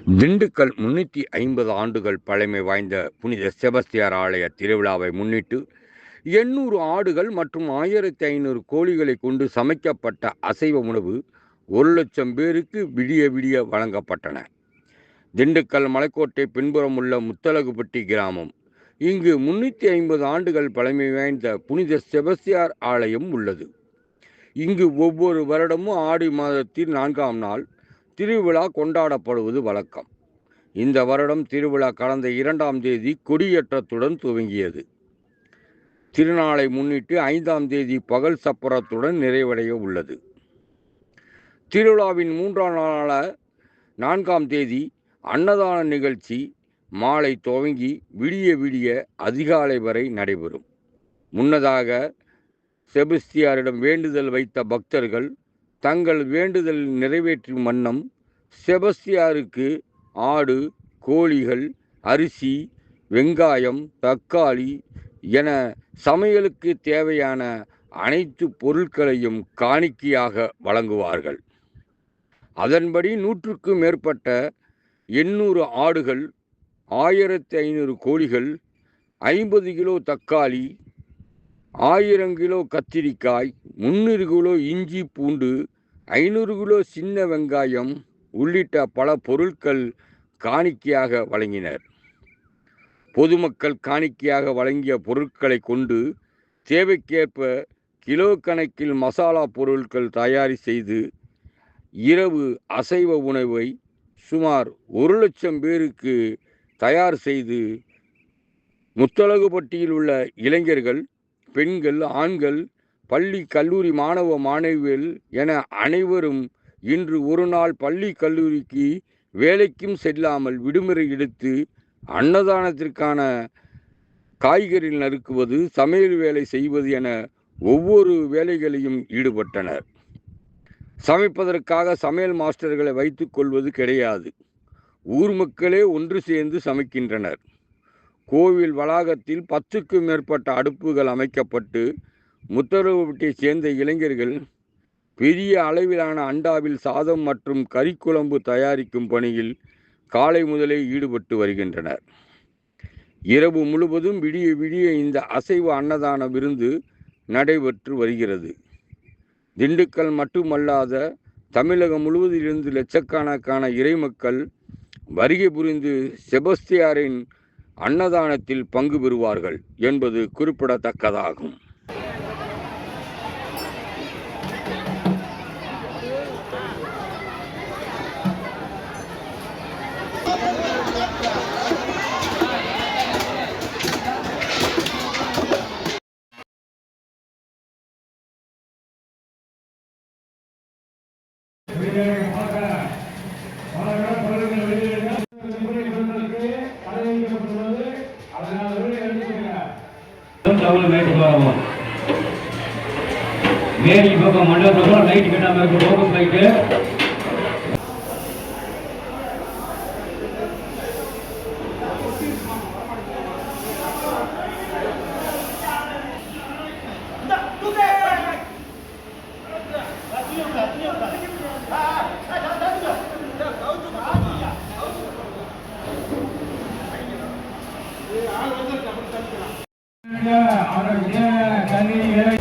திண்டுக்கல் 350 ஆண்டுகள் பழமை வாய்ந்த புனித செபஸ்தியார் ஆலய திருவிழாவை முன்னிட்டு 800 ஆடுகள் மற்றும் 1500 கோழிகளை கொண்டு சமைக்கப்பட்ட அசைவ உணவு 1,00,000 பேருக்கு விடிய விடிய வழங்கப்பட்டன. திண்டுக்கல் மலைக்கோட்டை பின்புறம் உள்ள முத்தலகுப்பட்டி கிராமம். இங்கு 350 ஆண்டுகள் பழமை வாய்ந்த புனித செபஸ்தியார் ஆலயம் உள்ளது. இங்கு ஒவ்வொரு வருடமும் ஆடி மாதத்தில் 4ஆம் நாள் திருவிழா கொண்டாடப்படுவது வழக்கம். இந்த வருடம் திருவிழா கடந்த 2ஆம் தேதி கொடியேற்றத்துடன் துவங்கியது. திருநாளை முன்னிட்டு 5ஆம் தேதி பகல் சப்பரத்துடன் நிறைவடைய உள்ளது. திருவிழாவின் 3ஆம் நாளான 4ஆம் தேதி அன்னதான நிகழ்ச்சி மாலை துவங்கி விடிய விடிய அதிகாலை வரை நடைபெறும். முன்னதாக செபஸ்தியாரிடம் வேண்டுதல் வைத்த பக்தர்கள் தங்கள் வேண்டுதல் நிறைவேற்றும் வண்ணம் செபஸ்தியாருக்கு ஆடு, கோழிகள், அரிசி, வெங்காயம், தக்காளி என சமையலுக்கு தேவையான அனைத்து பொருட்களையும் காணிக்கையாக வழங்குவார்கள். அதன்படி 100க்கும் மேற்பட்ட 800 ஆடுகள், 1500 கோழிகள், 50 கிலோ தக்காளி, 1000 கிலோ கத்திரிக்காய், 300 கிலோ இஞ்சி பூண்டு, 500 கிலோ சின்ன வெங்காயம் உள்ளிட்ட பல பொருட்கள் காணிக்கையாக வழங்கினர். பொதுமக்கள் காணிக்கையாக வழங்கிய பொருட்களை கொண்டு தேவைக்கேற்ப கிலோ கணக்கில் மசாலா பொருட்கள் தயார் செய்து இரவு அசைவ உணவை சுமார் 1,00,000 பேருக்கு தயார் செய்து முத்தலகுப்பட்டியில் உள்ள இளைஞர்கள், பெண்கள், ஆண்கள், பள்ளி கல்லூரி மாணவ மாணவிகள் என அனைவரும் இன்று ஒரு நாள் பள்ளி கல்லூரிக்கு வேலைக்கும் செல்லாமல் விடுமுறை எடுத்து அன்னதானத்திற்கான காய்கறி நறுக்குவது, சமையல் வேலை செய்வது என ஒவ்வொரு வேலைகளையும் ஈடுபட்டனர். சமைப்பதற்காக சமையல் மாஸ்டர்களை வைத்துக் கொள்வது கிடையாது. ஊர் மக்களே ஒன்று சேர்ந்து சமைக்கின்றனர். கோவில் வளாகத்தில் 10க்கும் மேற்பட்ட அடுப்புகள் அமைக்கப்பட்டு முத்தலகுப்பட்டியைச் சேர்ந்த இளைஞர்கள் பெரிய அளவிலான அண்டாவில் சாதம் மற்றும் கறிக்குழம்பு தயாரிக்கும் பணியில் காலை முதலே ஈடுபட்டு வருகின்றனர். இரவு முழுவதும் விடிய விடிய இந்த அசைவ அன்னதான விருந்து நடைபெற்று வருகிறது. திண்டுக்கல் மட்டுமல்லாத தமிழகம் முழுவதிலிருந்து லட்சக்கணக்கான இறைமக்கள் வருகை புரிந்து செபஸ்தியாரின் அன்னதானத்தில் பங்கு பெறுவார்கள் என்பது குறிப்பிடத்தக்கதாகும். மேரி பக்கம் மண்டபத்தில் லைட் கட்டாமல் இருக்கு. போக்கஸ் லைட்டு தண்ணி